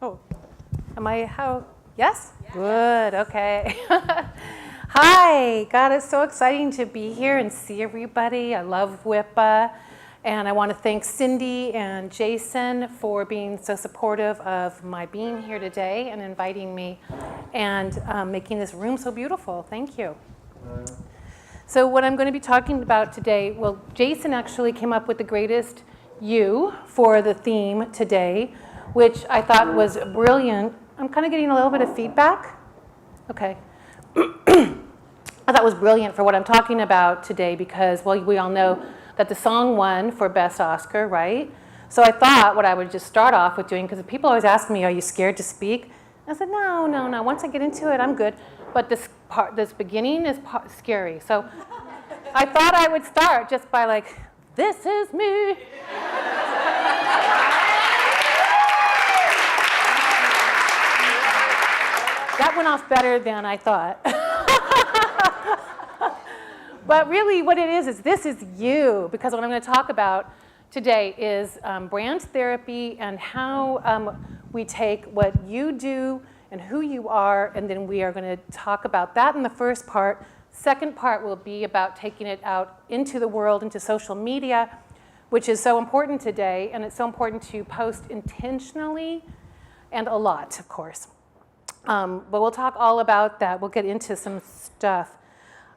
Oh, yes? Good, okay. Hi, God, it's so exciting to be here and see everybody. I love WIPA, and I want to thank Cindy and Jason for being so supportive of my being here today and inviting me and making this room so beautiful. Thank you. So what I'm going to be talking about today, well, Jason actually came up with the greatest you for the theme today, which I thought was brilliant. I'm kind of getting a little bit of feedback. Okay. I thought was brilliant for what I'm talking about today because, well, we all know that the song won for Best Oscar, right? So I thought what I would just start off with doing, because people always ask me, are you scared to speak? I said, no. Once I get into it, I'm good. But this beginning is scary. So I thought I would start just by like, this is me. That went off better than I thought. But really what it is this is you, because what I'm going to talk about today is brand therapy and how we take what you do and who you are, and then we are going to talk about that in the first part. Second part will be about taking it out into the world, into social media, which is so important today, and it's so important to post intentionally and a lot, of course. But we'll talk all about that. We'll get into some stuff.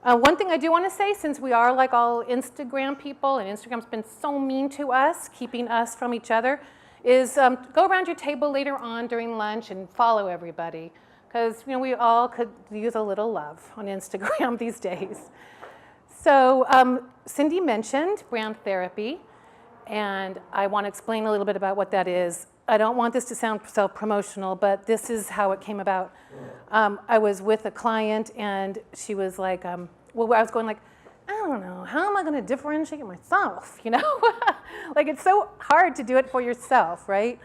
One thing I do want to say, since we are like all Instagram people, and Instagram's been so mean to us, keeping us from each other, is go around your table later on during lunch and follow everybody. Because we all could use a little love on Instagram these days. So Cindy mentioned brand therapy, and I want to explain a little bit about what that is. I don't want this to sound self-promotional, but this is how it came about. I was with a client, and she was like, well, I was going like, I don't know, how am I going to differentiate myself, Like, it's so hard to do it for yourself, right?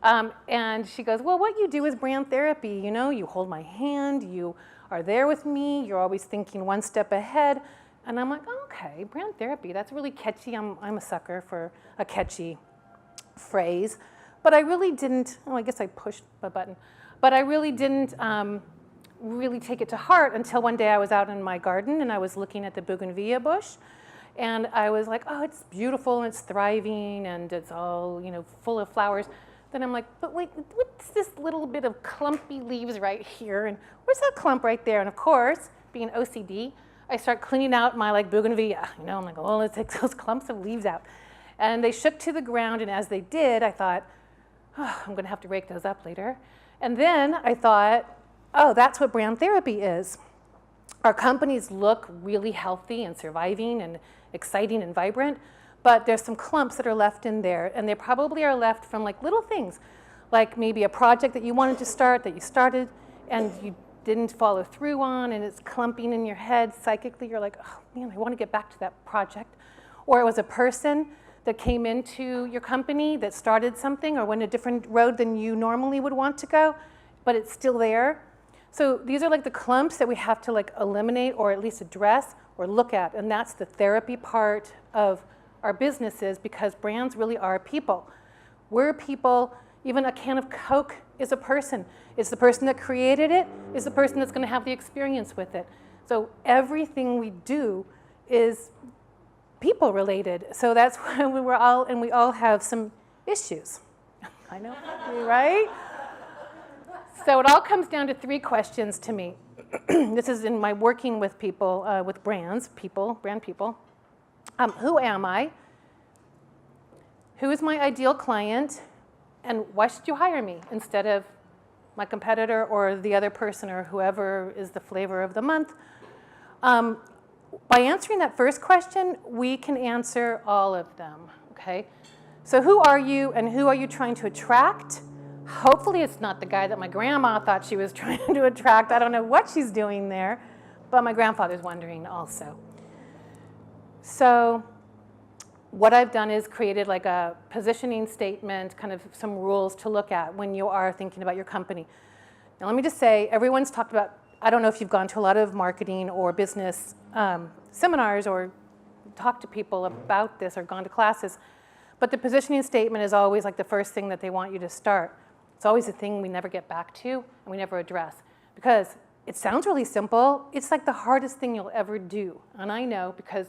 And she goes, well, what you do is brand therapy, you hold my hand, you are there with me, you're always thinking one step ahead. And I'm like, oh, okay, brand therapy, that's really catchy. I'm a sucker for a catchy phrase. But I really didn't, I guess I pushed a button, but I really didn't really take it to heart until one day I was out in my garden and I was looking at the bougainvillea bush, and I was like, oh, it's beautiful and it's thriving and it's all, full of flowers. Then I'm like, but wait, what's this little bit of clumpy leaves right here? And where's that clump right there? And of course, being OCD, I start cleaning out my bougainvillea. I'm like, oh, let's take those clumps of leaves out. And they shook to the ground, and as they did, I thought, oh, I'm going to have to rake those up later. And then I thought, oh, that's what brand therapy is. Our companies look really healthy and surviving and exciting and vibrant, but there's some clumps that are left in there, and they probably are left from little things, like maybe a project that you wanted to start, that you started, and you didn't follow through on, and it's clumping in your head psychically. You're like, oh man, I want to get back to that project. Or it was a person that came into your company that started something or went a different road than you normally would want to go, but it's still there. So these are the clumps that we have to eliminate or at least address or look at, and that's the therapy part of our businesses, because brands really are people. We're people. Even a can of Coke is a person. It's the person that created it, is the person that's going to have the experience with it. So everything we do is people related. So that's why we all have some issues. I know, right? So it all comes down to 3 questions to me. This is in my working with people, with brands, brand people. Who am I? Who is my ideal client? And why should you hire me instead of my competitor or the other person or whoever is the flavor of the month? By answering that first question, we can answer all of them, okay? So who are you and who are you trying to attract? Hopefully it's not the guy that my grandma thought she was trying to attract. I don't know what she's doing there, but my grandfather's wondering also. So what I've done is created a positioning statement, kind of some rules to look at when you are thinking about your company. Now let me just say, everyone's talked about, I don't know if you've gone to a lot of marketing or business seminars or talked to people about this or gone to classes, but the positioning statement is always the first thing that they want you to start. It's always a thing we never get back to and we never address because it sounds really simple. It's like the hardest thing you'll ever do. And I know because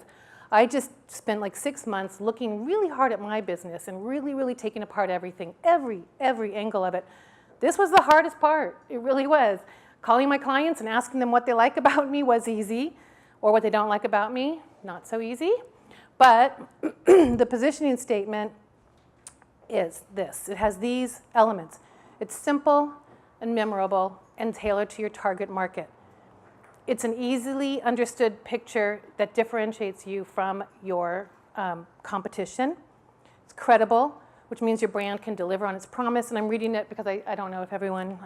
I just spent like 6 months looking really hard at my business and really, really taking apart everything, every angle of it. This was the hardest part. It really was. Calling my clients and asking them what they like about me was easy, or what they don't like about me, not so easy. But the positioning statement is this. It has these elements. It's simple and memorable and tailored to your target market. It's an easily understood picture that differentiates you from your competition. It's credible, which means your brand can deliver on its promise. And I'm reading it because I don't know if everyone,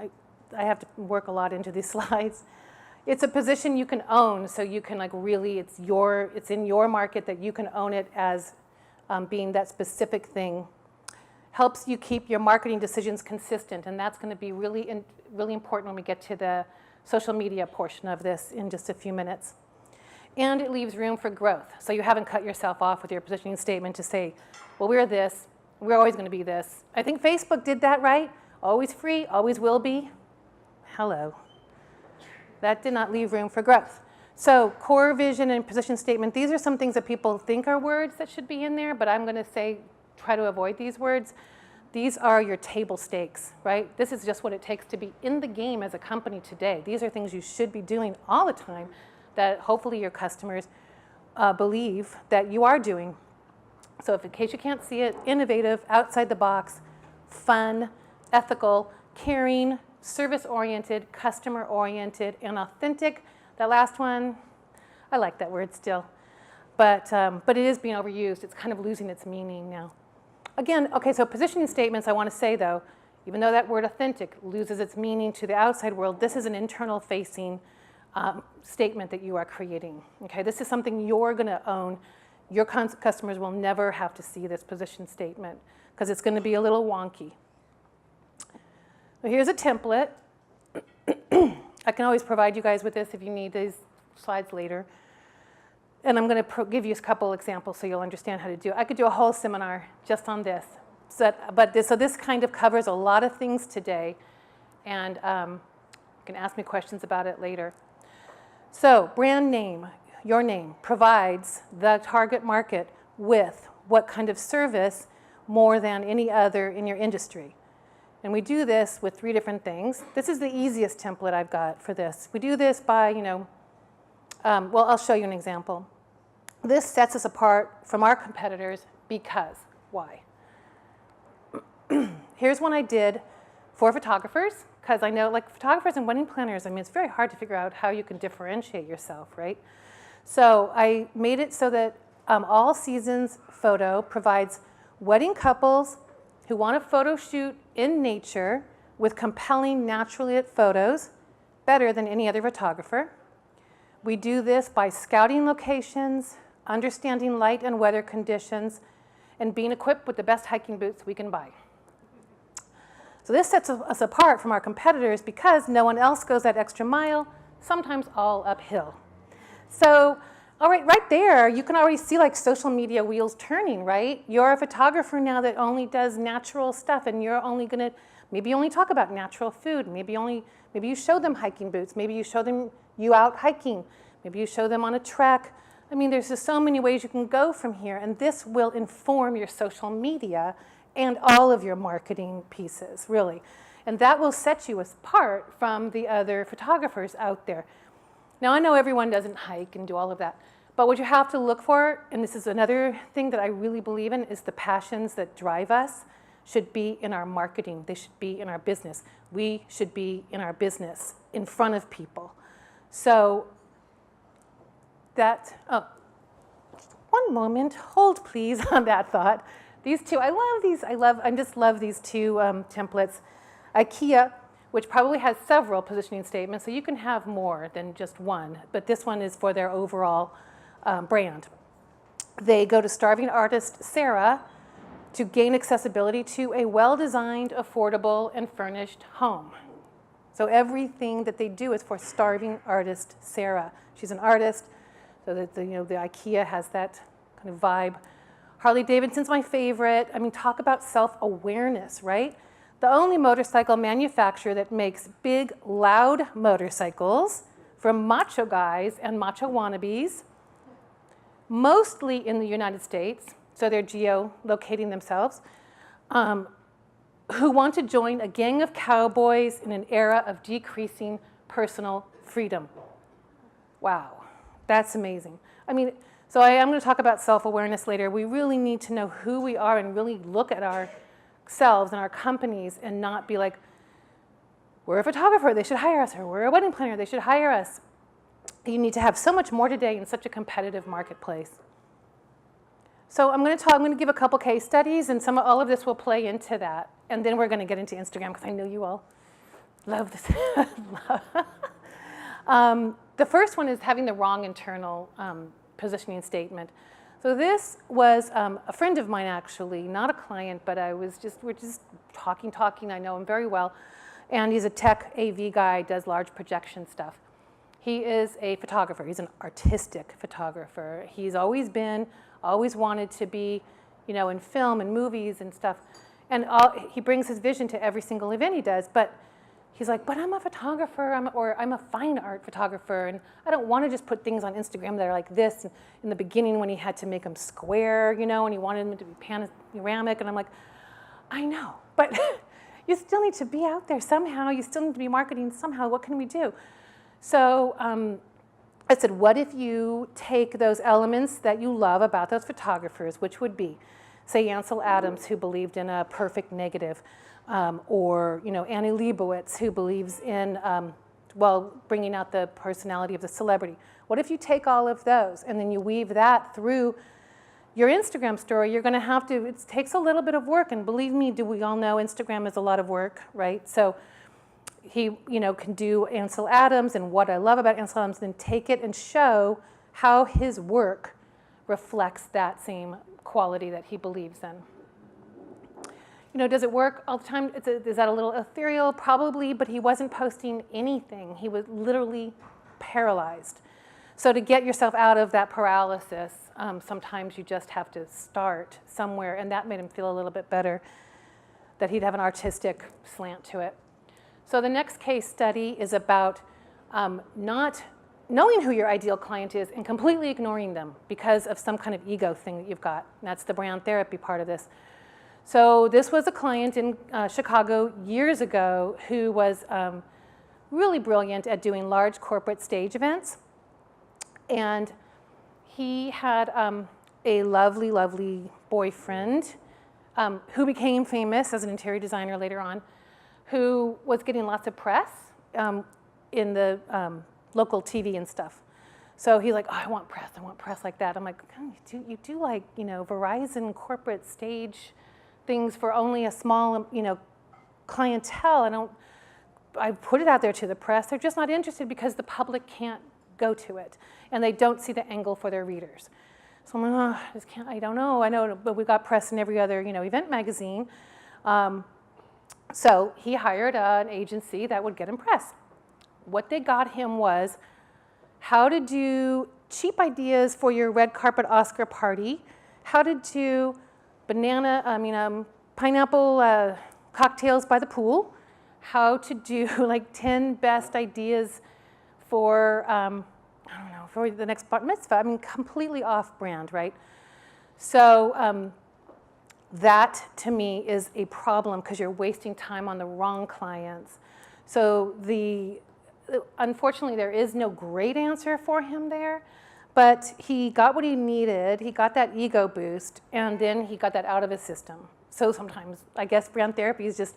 I have to work a lot into these slides. It's a position you can own, so you can like really, it's in your market that you can own it as being that specific thing. Helps you keep your marketing decisions consistent, and that's going to be really important when we get to the social media portion of this in just a few minutes. And it leaves room for growth, so you haven't cut yourself off with your positioning statement to say, well, we're this, we're always going to be this. I think Facebook did that right. Always free, always will be. Hello. That did not leave room for growth. So core vision and position statement, these are some things that people think are words that should be in there, but I'm going to say try to avoid these words. These are your table stakes, right? This is just what it takes to be in the game as a company today. These are things you should be doing all the time that hopefully your customers believe that you are doing. So if in case you can't see it, innovative, outside the box, fun, ethical, caring, service-oriented, customer-oriented, and authentic. That last one, I like that word still. But it is being overused. It's kind of losing its meaning now. Again, okay, so positioning statements, I want to say, though, even though that word authentic loses its meaning to the outside world, this is an internal-facing statement that you are creating. Okay, this is something you're going to own. Your customers will never have to see this position statement because it's going to be a little wonky. So here's a template. I can always provide you guys with this if you need these slides later. And I'm going to give you a couple examples so you'll understand how to do it. I could do a whole seminar just on this. So this kind of covers a lot of things today. And you can ask me questions about it later. So brand name, your name, provides the target market with what kind of service more than any other in your industry. And we do this with 3 different things. This is the easiest template I've got for this. We do this by, well, I'll show you an example. This sets us apart from our competitors because, why? Here's one I did for photographers, because I know, like, photographers and wedding planners, I mean, it's very hard to figure out how you can differentiate yourself, right? So I made it so that All Seasons Photo provides wedding couples who want a photo shoot in nature with compelling, naturally lit photos, better than any other photographer. We do this by scouting locations, understanding light and weather conditions, and being equipped with the best hiking boots we can buy. So this sets us apart from our competitors because no one else goes that extra mile, sometimes all uphill. So, all right, right there, you can already see like social media wheels turning, right? You're a photographer now that only does natural stuff, and you're only going to maybe only talk about natural food. Maybe you show them hiking boots. Maybe you show them you out hiking. Maybe you show them on a trek. I mean, there's just so many ways you can go from here, and this will inform your social media and all of your marketing pieces, really. And that will set you apart from the other photographers out there. Now, I know everyone doesn't hike and do all of that, but what you have to look for, and this is another thing that I really believe in, is the passions that drive us should be in our marketing. They should be in our business. We should be in our business, in front of people. So that, oh, one moment, hold please on that thought. These two, I love these, I just love these two templates. IKEA, which probably has several positioning statements, so you can have more than just one, but this one is for their overall brand. They go to starving artist Sarah to gain accessibility to a well-designed, affordable, and furnished home. So everything that they do is for starving artist Sarah. She's an artist, so that the IKEA has that kind of vibe. Harley Davidson's my favorite. I mean, talk about self-awareness, right? the only motorcycle manufacturer that makes big, loud motorcycles for macho guys and macho wannabes, mostly in the United States, so they're geolocating themselves, who want to join a gang of cowboys in an era of decreasing personal freedom. Wow, that's amazing. I mean, so I am going to talk about self-awareness later. We really need to know who we are and really look at ourselves and our companies and not be like, we're a photographer, they should hire us, or we're a wedding planner, they should hire us. You need to have so much more today in such a competitive marketplace. So I'm going to give a couple case studies, and all of this will play into that. And then we're going to get into Instagram, because I know you all love this. The first one is having the wrong internal positioning statement. So this was a friend of mine, actually, not a client, but we're just talking. I know him very well. And he's a tech AV guy, does large projection stuff. He is a photographer. He's an artistic photographer. He's always wanted to be, in film and movies and stuff. And he brings his vision to every single event he does. But he's like, but I'm a photographer, I'm a fine art photographer, and I don't want to just put things on Instagram that are like this. And in the beginning, when he had to make them square, and he wanted them to be panoramic, and I'm like, I know, but you still need to be out there somehow. You still need to be marketing somehow. What can we do? So I said, what if you take those elements that you love about those photographers, which would be, say, Ansel Adams, who believed in a perfect negative, or Annie Leibovitz, who believes in bringing out the personality of the celebrity. What if you take all of those and then you weave that through your Instagram story? You're going to have to. It takes a little bit of work, and believe me, do we all know Instagram is a lot of work, right? So he, can do Ansel Adams and what I love about Ansel Adams, then take it and show how his work reflects that same quality that he believes in. Does it work all the time? Is that a little ethereal? Probably, but he wasn't posting anything. He was literally paralyzed. So to get yourself out of that paralysis, sometimes you just have to start somewhere, and that made him feel a little bit better, that he'd have an artistic slant to it. So the next case study is about not knowing who your ideal client is and completely ignoring them because of some kind of ego thing that you've got. And that's the brand therapy part of this. So this was a client in Chicago years ago who was really brilliant at doing large corporate stage events. And he had a lovely, lovely boyfriend who became famous as an interior designer later on, who was getting lots of press in the local TV and stuff. So he's like, oh, I want press like that. I'm like, you do like, Verizon corporate stage things for only a small, clientele. I put it out there to the press. They're just not interested because the public can't go to it, and they don't see the angle for their readers. So I'm like, I don't know. I know, but we've got press in every other, event magazine. So he hired an agency that would get him press. What they got him was how to do cheap ideas for your red carpet Oscar party, how to do pineapple cocktails by the pool, how to do like 10 best ideas for, for the next bar mitzvah. Completely off-brand, right? So that, to me, is a problem because you're wasting time on the wrong clients. So unfortunately, there is no great answer for him there, but he got what he needed. He got that ego boost, and then he got that out of his system. So sometimes, I guess brand therapy is just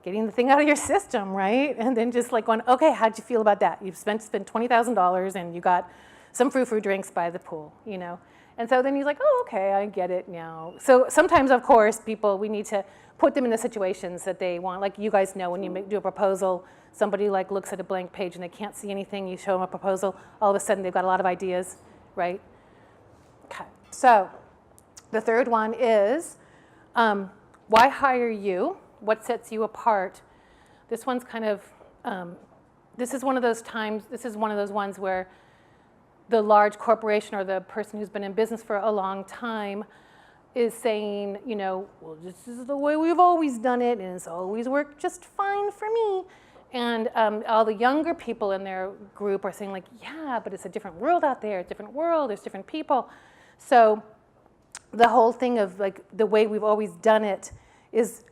getting the thing out of your system, right? And then just like going, okay, how'd you feel about that? You've spent $20,000 and you got some frou-frou drinks by the pool, And so then he's like, oh, okay, I get it now. So sometimes, of course, we need to put them in the situations that they want. Like you guys know, when you do a proposal, somebody looks at a blank page and they can't see anything. You show them a proposal, all of a sudden they've got a lot of ideas, right? Okay, so the third one is, why hire you? What sets you apart? This one's kind of, this is one of those ones where the large corporation or the person who's been in business for a long time is saying, you know, well, this is the way we've always done it, and it's always worked just fine for me. And all the younger people in their group are saying like, yeah, but it's a different world out there, it's a different world, there's different people. So the whole thing of like the way we've always done it is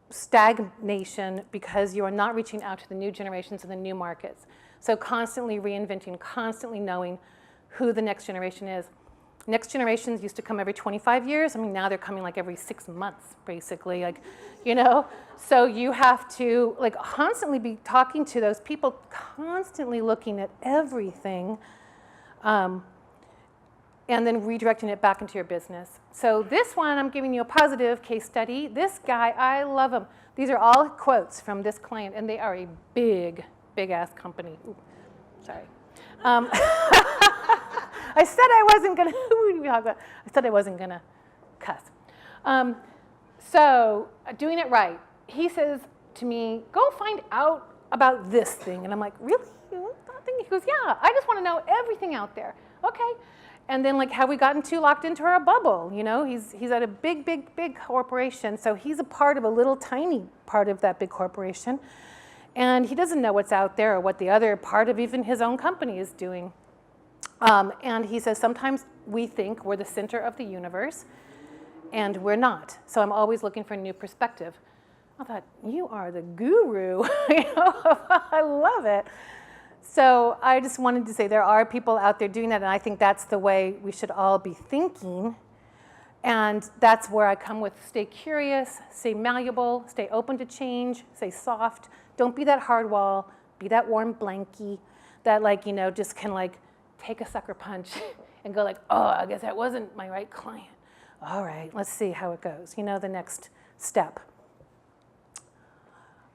stagnation because you are not reaching out to the new generations and the new markets. So constantly reinventing, constantly knowing who the next generation is. Next generations used to come every 25 years. I mean, now they're coming like every 6 months, basically, like, you know? So you have to like constantly be talking to those people, constantly looking at everything, and then redirecting it back into your business. So this one, I'm giving you a positive case study. This guy, I love him. These are all quotes from this client, and they are a big, big-ass company. Ooh, sorry. I said I wasn't gonna. I said I wasn't gonna cuss. So doing it right. He says to me, "Go find out about this thing," and I'm like, "Really? That thing?" He goes, "Yeah. I just want to know everything out there." Okay. And then like, have we gotten too locked into our bubble? You know, he's at a big, big, big corporation, so he's a part of a little tiny part of that big corporation, and he doesn't know what's out there or what the other part of even his own company is doing. And he says, sometimes we think we're the center of the universe, and we're not. So I'm always looking for a new perspective. I thought, you are the guru. You know? I love it. So I just wanted to say there are people out there doing that, and I think that's the way we should all be thinking. And that's where I come with stay curious, stay malleable, stay open to change, stay soft. Don't be that hard wall, be that warm blankie that like, you know, just can like take a sucker punch and go like, oh, I guess that wasn't my right client. All right, let's see how it goes. You know, the next step.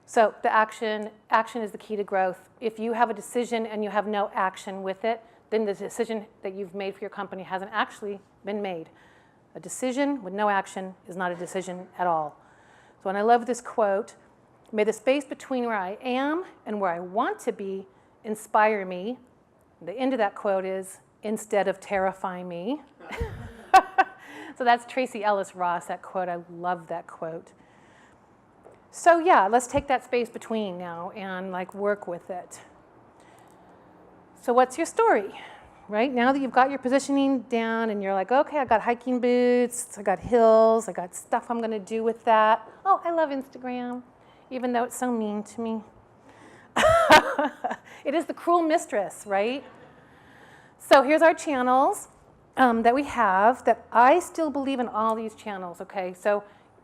So the action is the key to growth. If you have a decision and you have no action with it, then the decision that you've made for your company hasn't actually been made. A decision with no action is not a decision at all. So, and I love this quote, may the space between where I am and where I want to be inspire me. The end of that quote is, instead of terrifying me. So that's Tracy Ellis Ross, that quote. I love that quote. So yeah, let's take that space between now and like work with it. So what's your story? Right now that you've got your positioning down and you're like, okay, I got hiking boots, I got hills, I got stuff I'm gonna do with that. Oh, I love Instagram, even though it's so mean to me. It is the cruel mistress, right? So here's our channels that we have, that I still believe in all these channels, okay? So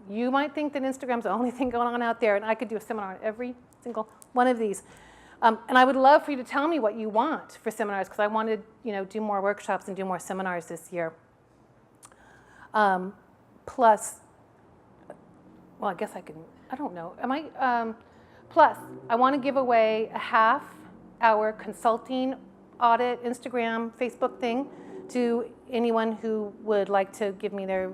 you might think that Instagram's the only thing going on out there, and I could do a seminar on every single one of these. And I would love for you to tell me what you want for seminars, because I want to, you know, do more workshops and do more seminars this year. Plus, well, I guess I can, I don't know. Am I? Plus, I want to give away a half-hour consulting audit Instagram, Facebook thing to anyone who would like to give me their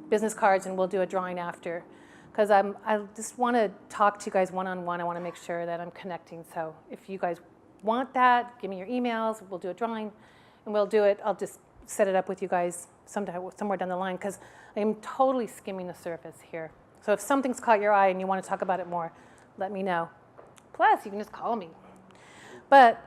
business cards, and we'll do a drawing after. Because I just want to talk to you guys one-on-one. I want to make sure that I'm connecting. So if you guys want that, give me your emails. We'll do a drawing, and we'll do it. I'll just set it up with you guys somewhere down the line, because I am totally skimming the surface here. So if something's caught your eye and you want to talk about it more, let me know. Plus, you can just call me. But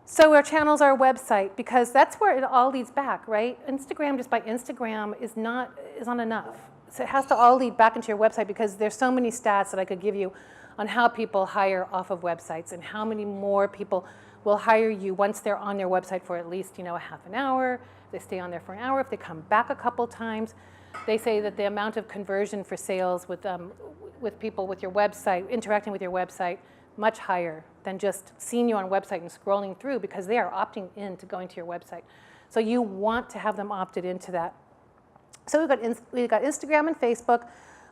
so our channel's our website, because that's where it all leads back, right? Instagram, just by Instagram, is not enough. So it has to all lead back into your website, because there's so many stats that I could give you on how people hire off of websites and how many more people will hire you once they're on their website for at least, you know, a half an hour. If they stay on there for an hour, if they come back a couple times. They say that the amount of conversion for sales with people with your website, interacting with your website, much higher than just seeing you on a website and scrolling through, because they are opting in to going to your website. So you want to have them opted into that. So we've got Instagram and Facebook.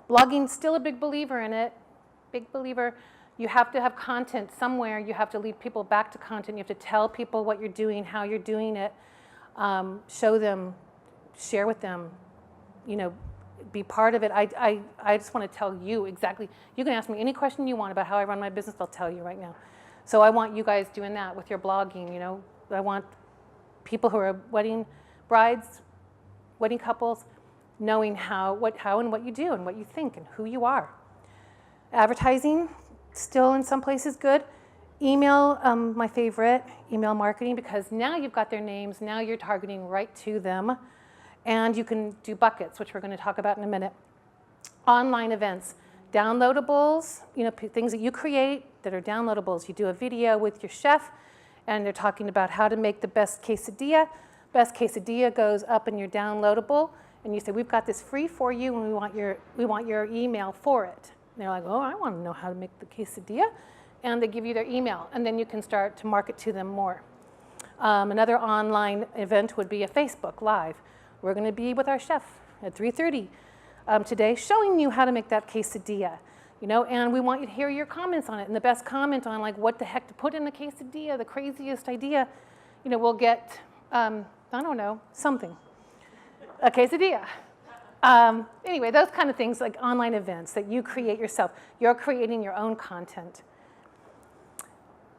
Blogging, still a big believer in it. Big believer. You have to have content somewhere. You have to lead people back to content. You have to tell people what you're doing, how you're doing it. Show them, share with them, you know, be part of it. I just want to tell you exactly. You can ask me any question you want about how I run my business. I'll tell you right now. So I want you guys doing that with your blogging. You know, I want people who are wedding brides, wedding couples, knowing how and what you do and what you think and who you are. Advertising, still in some places good. Email, my favorite, email marketing, because now you've got their names, now you're targeting right to them, and you can do buckets, which we're going to talk about in a minute. Online events, downloadables, things that you create that are downloadables. You do a video with your chef, and they're talking about how to make the best quesadilla. Best quesadilla goes up in your downloadable, and you say, we've got this free for you, and we want your email for it. And they're like, oh, I want to know how to make the quesadilla. And they give you their email, and then you can start to market to them more. Another online event would be a Facebook Live. We're going to be with our chef at 3:30 today, showing you how to make that quesadilla. And we want you to hear your comments on it. And the best comment on like what the heck to put in a quesadilla, the craziest idea, we'll get, I don't know, something, a quesadilla. Anyway, those kind of things like online events that you create yourself. You're creating your own content.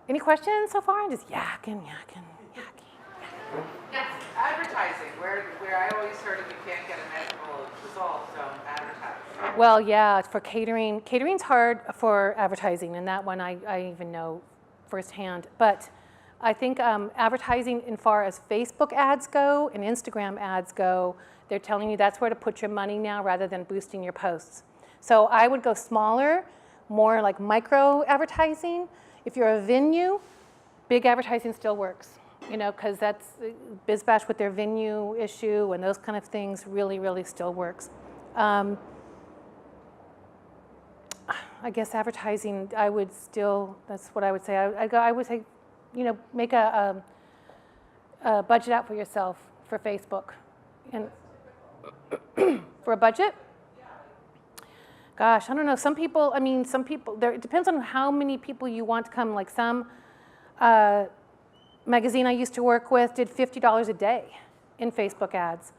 Any questions so far? I'm just yakking. Yes, advertising, where I always heard if you can't get a medical result, don't advertise. Well, yeah, for catering. Catering's hard for advertising, and that one I even know firsthand. But I think advertising in far as Facebook ads go and Instagram ads go, they're telling you that's where to put your money now rather than boosting your posts. So I would go smaller, more like micro advertising. If you're a venue, big advertising still works, because that's BizBash with their venue issue and those kind of things really, really still works. I guess advertising, that's what I would say. I would say, make a budget out for yourself for Facebook. And for a budget? Gosh, I don't know. Some people, it depends on how many people you want to come. Like some magazine I used to work with did $50 a day in Facebook ads.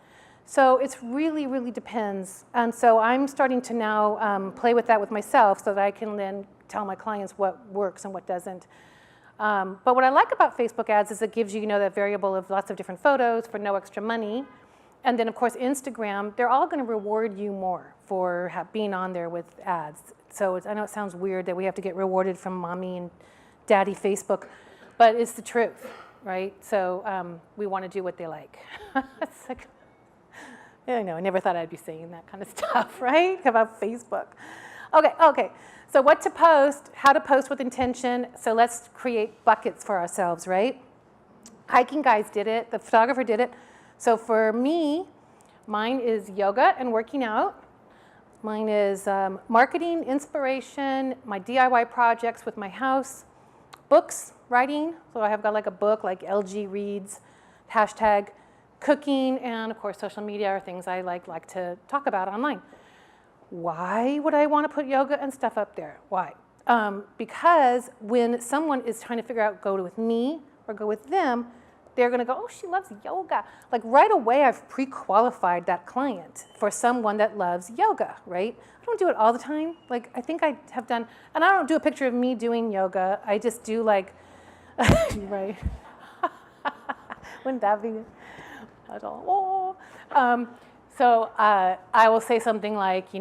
So it's really, really depends. And so I'm starting to now play with that with myself so that I can then tell my clients what works and what doesn't. But what I like about Facebook ads is it gives you, that variable of lots of different photos for no extra money. And then, of course, Instagram, they're all going to reward you more for being on there with ads. So I know it sounds weird that we have to get rewarded from mommy and daddy Facebook, but it's the truth, right? So we want to do what they like. It's like, I never thought I'd be saying that kind of stuff, right? About Facebook. Okay. So what to post, how to post with intention. So let's create buckets for ourselves, right? Hiking guys did it. The photographer did it. So for me, mine is yoga and working out. Mine is marketing, inspiration, my DIY projects with my house, books, writing. So I have got like a book like LG Reads, hashtag cooking, and of course social media are things I like to talk about online. Why would I want to put yoga and stuff up there? Why? Because when someone is trying to figure out go with me or go with them, they're going to go, oh, she loves yoga. Like right away, I've pre-qualified that client for someone that loves yoga, right? I don't do it all the time. Like I think I have done, and I don't do a picture of me doing yoga. I just do like, right? Wouldn't that be good? That's all. So I will say something like,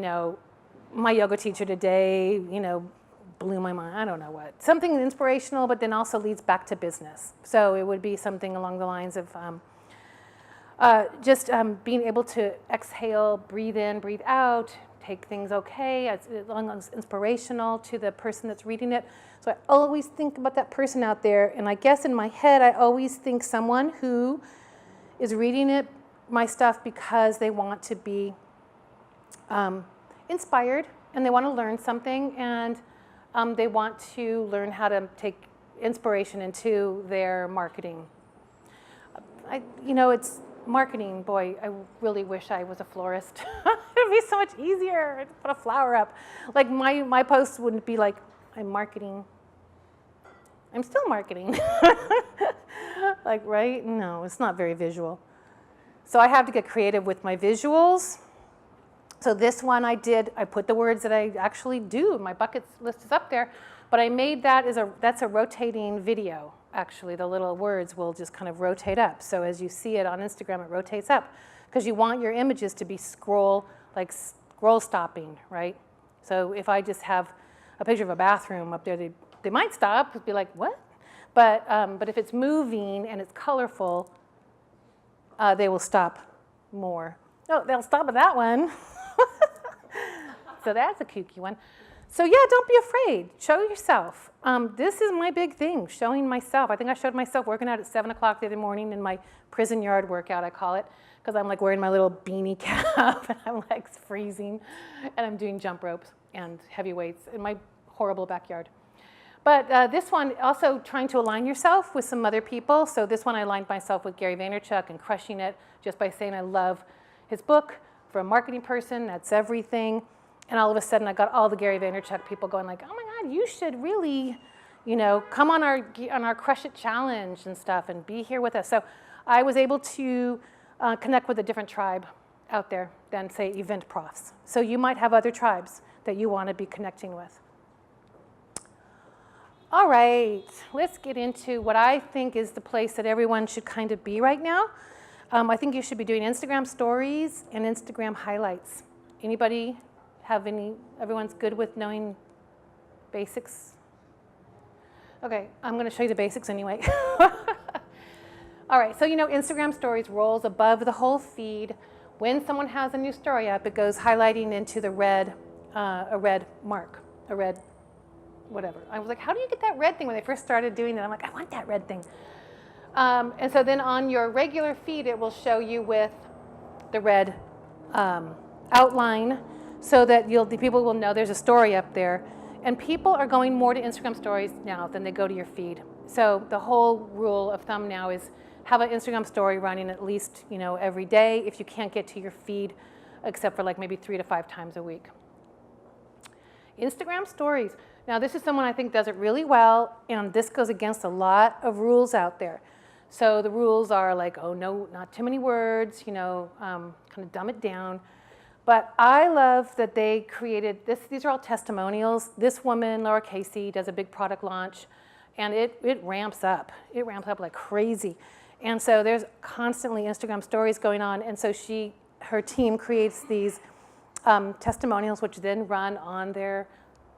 my yoga teacher today, blew my mind. I don't know what. Something inspirational, but then also leads back to business. So it would be something along the lines of just being able to exhale, breathe in, breathe out, take things okay, as long as it's inspirational to the person that's reading it. So I always think about that person out there, and I guess in my head I always think someone who is reading my stuff because they want to be inspired and they want to learn something, and they want to learn how to take inspiration into their marketing. It's marketing. Boy, I really wish I was a florist. It'd be so much easier to put a flower up. Like my posts wouldn't be like, I'm marketing. I'm still marketing. Like, right? No, it's not very visual. So I have to get creative with my visuals. So this one I put the words that I actually do. My bucket list is up there, but I made that's a rotating video. Actually, the little words will just kind of rotate up. So as you see it on Instagram, it rotates up. because you want your images to be scroll stopping, right? So if I just have a picture of a bathroom up there, they might stop, be like, what? But if it's moving and it's colorful, they will stop more. Oh, they'll stop at that one. So that's a kooky one. So yeah, don't be afraid. Show yourself. This is my big thing, showing myself. I think I showed myself working out at 7 o'clock the other morning in my prison yard workout, I call it, because I'm like wearing my little beanie cap and I'm like freezing, and I'm doing jump ropes and heavy weights in my horrible backyard. But this one, also trying to align yourself with some other people. So this one I aligned myself with Gary Vaynerchuk and crushing it just by saying I love his book. For a marketing person, that's everything. And all of a sudden I got all the Gary Vaynerchuk people going like, oh my God, you should really, come on our Crush It challenge and stuff and be here with us. So I was able to connect with a different tribe out there than, say, event profs. So you might have other tribes that you want to be connecting with. All right, let's get into what I think is the place that everyone should kind of be right now. I think you should be doing Instagram stories and Instagram highlights. Anybody have any, everyone's good with knowing basics? Okay, I'm gonna show you the basics anyway. All right, so Instagram stories rolls above the whole feed. When someone has a new story up, it goes highlighting into the red, a red mark, a red whatever. I was like, how do you get that red thing? When they first started doing it, I'm like, I want that red thing. And so then on your regular feed, it will show you with the red outline so that the people will know there's a story up there. And people are going more to Instagram stories now than they go to your feed. So the whole rule of thumb now is have an Instagram story running at least every day if you can't get to your feed, except for like maybe 3 to 5 times a week. Instagram stories. Now this is someone I think does it really well, and this goes against a lot of rules out there. So the rules are like, oh no, not too many words, kind of dumb it down. But I love that they created this. These are all testimonials. This woman, Laura Casey, does a big product launch, and it ramps up. It ramps up like crazy. And so there's constantly Instagram stories going on, and so her team creates these testimonials, which then run on their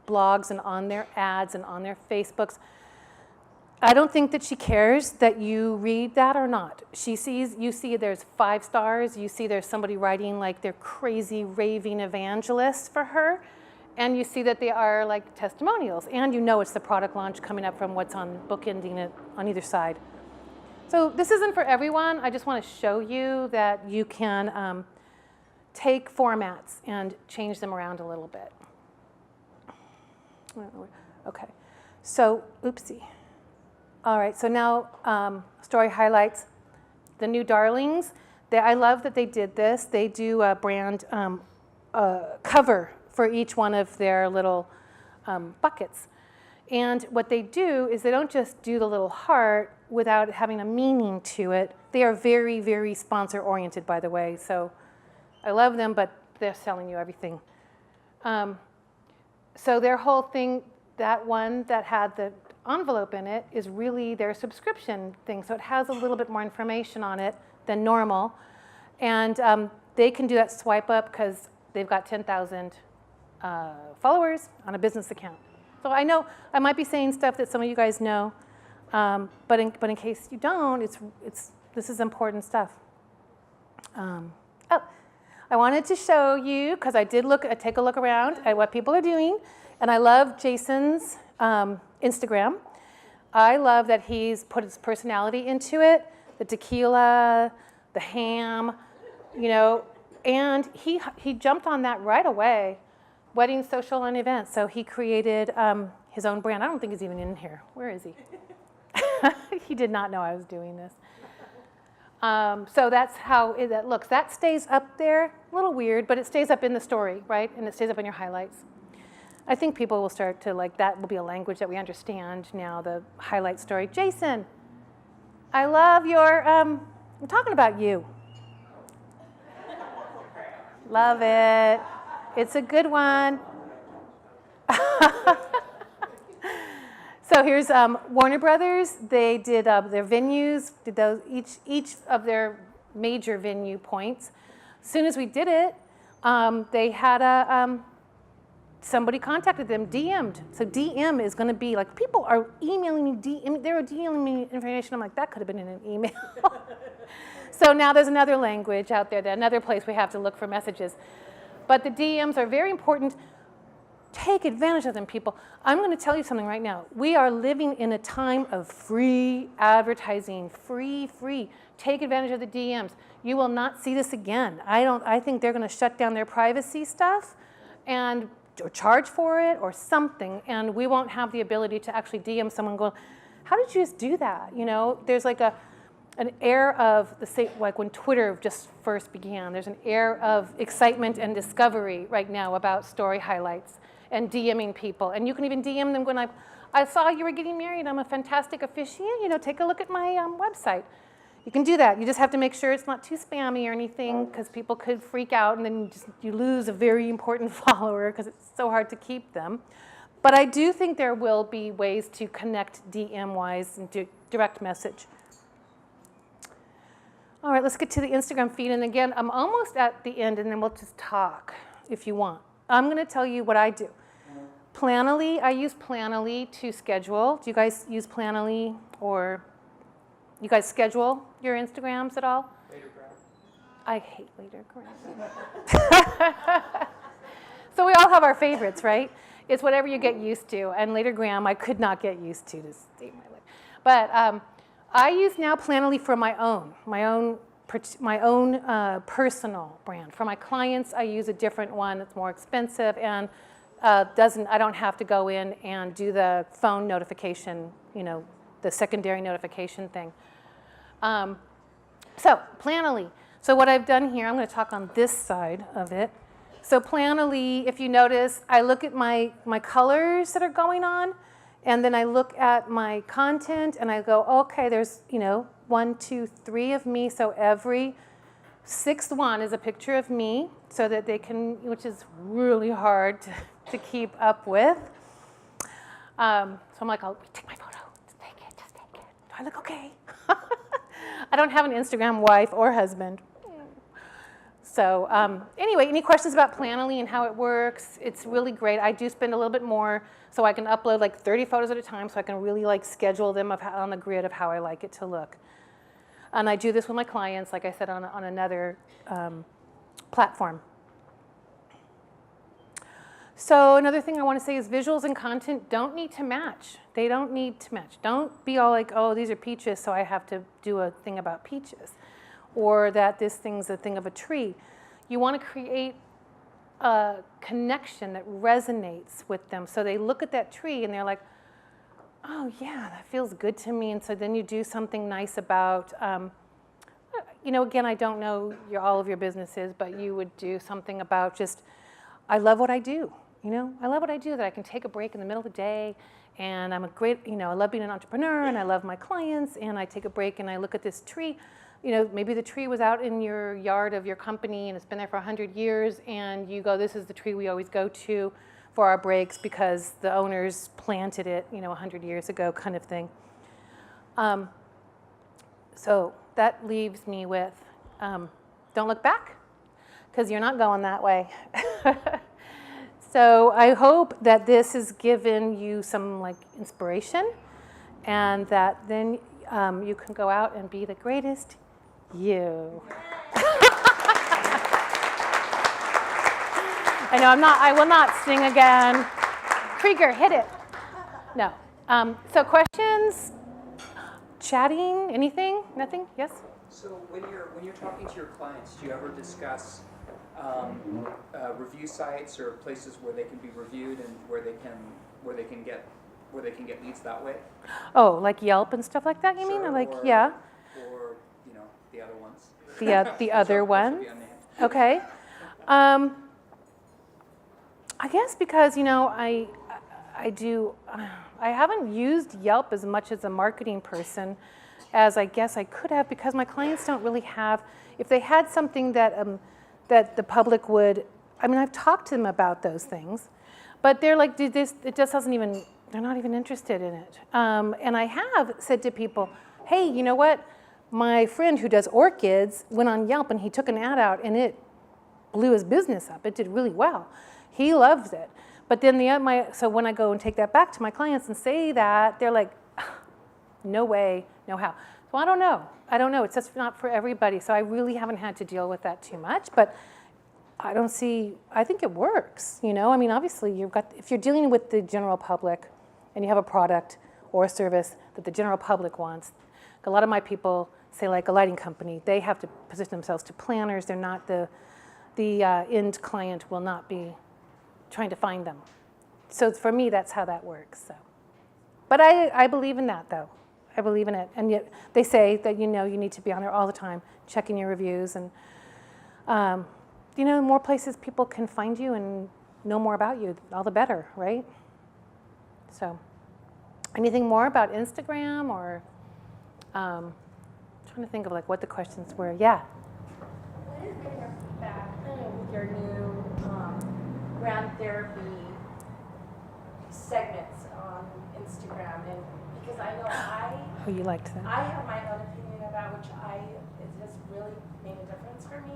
blogs and on their ads and on their Facebooks. I don't think that she cares that you read that or not. You see there's 5 stars, you see there's somebody writing like they're crazy raving evangelists for her, and you see that they are like testimonials, and it's the product launch coming up from what's on bookending it on either side. So this isn't for everyone. I just want to show you that you can take formats and change them around a little bit. Okay, so oopsie. All right, so now story highlights. The new darlings. I love that they did this. They do a brand cover for each one of their little buckets. And what they do is they don't just do the little heart without having a meaning to it. They are very, very sponsor-oriented, by the way. So I love them, but they're selling you everything. So their whole thing, that one that had the envelope in it, is really their subscription thing. So it has a little bit more information on it than normal. And they can do that swipe up because they've got 10,000 followers on a business account. So I know I might be saying stuff that some of you guys know, but in case you don't, this is important stuff. I wanted to show you, because I did take a look around at what people are doing, and I love Jason's Instagram. I love that he's put his personality into it, the tequila, the ham, and he jumped on that right away, wedding, social, and events. So he created his own brand. I don't think he's even in here. Where is he? He did not know I was doing this. So that's how that looks. That stays up there, a little weird, but it stays up in the story, right? And it stays up in your highlights. I think people will start to that will be a language that we understand now, the highlight story. Jason, I love I'm talking about you. Love it. It's a good one. So here's Warner Brothers. They did their venues, did those each of their major venue points. As soon as we did it, they had somebody contacted them, DM'd. So DM is going to be like, people are emailing me, they were DMing me information. I'm like, that could have been in an email. So now there's another language out there, another place we have to look for messages. But the DMs are very important. Take advantage of them, people. I'm going to tell you something right now. We are living in a time of free advertising, free. Take advantage of the DMs. You will not see this again. I think they're going to shut down their privacy stuff or charge for it or something, and we won't have the ability to actually DM someone going, how did you just do that? You know, there's like an air of, like when Twitter just first began, there's an air of excitement and discovery right now about story highlights and DMing people. And you can even DM them going, I saw you were getting married. I'm a fantastic officiant. You know, take a look at my website. You can do that. You just have to make sure it's not too spammy or anything, because people could freak out and then you lose a very important follower because it's so hard to keep them. But I do think there will be ways to connect DM-wise and do direct message. All right, let's get to the Instagram feed. And again, I'm almost at the end, and then we'll just talk if you want. I'm going to tell you what I do. Planoly, I use Planoly to schedule. Do you guys use Planoly, or you guys schedule your Instagrams at all? Latergram. I hate Latergram. So we all have our favorites, right? It's whatever you get used to. And Latergram, I could not get used to save my life. But I use now Planoly for my own personal brand. For my clients, I use a different one that's more expensive and I don't have to go in and do the phone notification, you know, the secondary notification thing. So Planoly. So what I've done here, I'm going to talk on this side of it. So Planoly, if you notice, I look at my colors that are going on, and then I look at my content, and I go, okay, there's, 1, 2, 3 of me, so every 6th one is a picture of me, so that they can, which is really hard to keep up with. So I'm like, I'll take my photo, just take it. Do I look okay? I don't have an Instagram wife or husband. So anyway, any questions about Planoly and how it works? It's really great. I do spend a little bit more, so I can upload like 30 photos at a time, so I can really like schedule them on the grid of how I like it to look. And I do this with my clients, like I said, on another platform. So another thing I want to say is visuals and content don't need to match. They don't need to match. Don't be all like, oh, these are peaches, so I have to do a thing about peaches. Or that this thing's a thing of a tree. You want to create a connection that resonates with them. So they look at that tree and they're like, oh yeah, that feels good to me. And so then you do something nice about, again, I don't know all of your businesses, but you would do something about just, I love what I do. I love what I do, that I can take a break in the middle of the day, and I'm a great, I love being an entrepreneur, and I love my clients, and I take a break and I look at this tree. Maybe the tree was out in your yard of your company and it's been there for 100 years, and you go, this is the tree we always go to for our breaks because the owners planted it, 100 years ago, kind of thing. So that leaves me with, don't look back, because you're not going that way. So I hope that this has given you some inspiration, and that then you can go out and be the greatest you. I will not sing again. Krieger, hit it. No. So questions, chatting, anything, nothing? Yes? So when you're talking to your clients, do you ever discuss review sites or places where they can be reviewed and where they can get leads that way? Oh, like Yelp and stuff like that, you mean? Or yeah. Or the other ones. The other ones. Okay. I guess because I haven't used Yelp as much as a marketing person as I guess I could have, because my clients don't really have. If they had something that that the public would, I've talked to them about those things, but they're like, it just doesn't even. They're not even interested in it. And I have said to people, hey, you know what? my friend who does orchids went on Yelp and he took an ad out and it blew his business up. It did really well. He loves it. But then so when I go and take that back to my clients and say that, they're like, no way, no how. So I don't know. It's just not for everybody. So I really haven't had to deal with that too much. But I think it works. I mean, obviously, if you're dealing with the general public and you have a product or a service that the general public wants, a lot of my people, say like a lighting company, they have to position themselves to planners. They're not the end client will not be trying to find them. So for me, that's how that works. So, but I believe in that though. I believe in it. And yet they say that you need to be on there all the time, checking your reviews, and more places people can find you and know more about you, all the better, right? So, anything more about Instagram or? Trying to think of like what the questions were. Yeah. What has been your feedback with your new brand therapy segments on Instagram? And because I know Oh, you liked that. I have my own opinion about which it has really made a difference for me.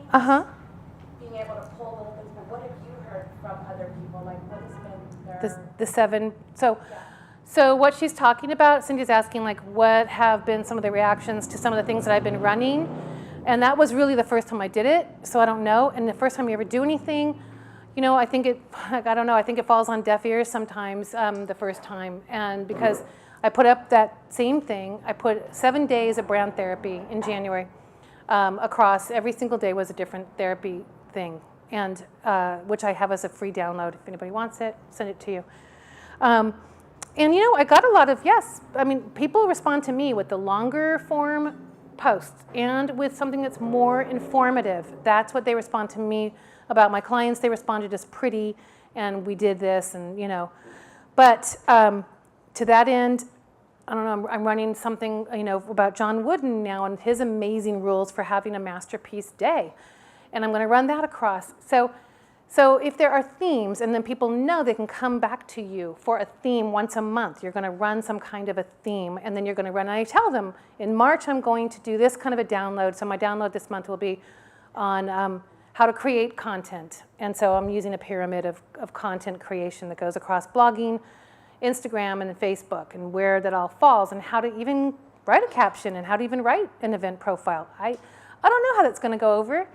Being able to pull little things. But what have you heard from other people? Like what has been their The 7. So. Yeah. So what she's talking about, Cindy's asking like what have been some of the reactions to some of the things that I've been running. And that was really the first time I did it, so I don't know. And the first time you ever do anything, I think I think it falls on deaf ears sometimes the first time. And because I put up that same thing, I put 7 days of brand therapy in January across every single day was a different therapy thing, and which I have as a free download. If anybody wants it, send it to you. And I got a lot of yes. I mean, people respond to me with the longer form posts and with something that's more informative. That's what they respond to me about. My clients, they responded as pretty, and we did this, and But to that end, I don't know. I'm running something about John Wooden now and his amazing rules for having a masterpiece day, and I'm going to run that across. So if there are themes, and then people know they can come back to you for a theme once a month, you're going to run some kind of a theme, and then you're going to run, and I tell them, in March I'm going to do this kind of a download, so my download this month will be on how to create content, and so I'm using a pyramid of content creation that goes across blogging, Instagram, and Facebook, and where that all falls, and how to even write a caption, and how to even write an event profile. I don't know how that's going to go over,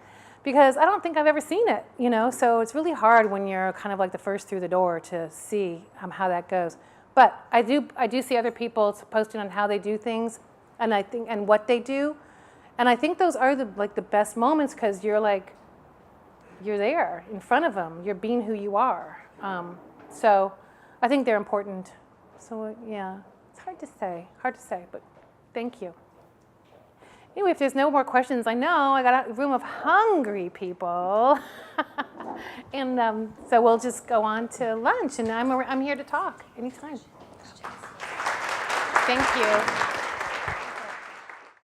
because I don't think I've ever seen it, so it's really hard when you're kind of like the first through the door to see how that goes. But I do see other people posting on how they do things, and what they do, and I think those are the best moments, because you're there in front of them, you're being who you are. So I think they're important. So yeah, it's hard to say, but thank you. Anyway, if there's no more questions, I know I got a room of hungry people. And so we'll just go on to lunch, and I'm here to talk anytime. Thank you.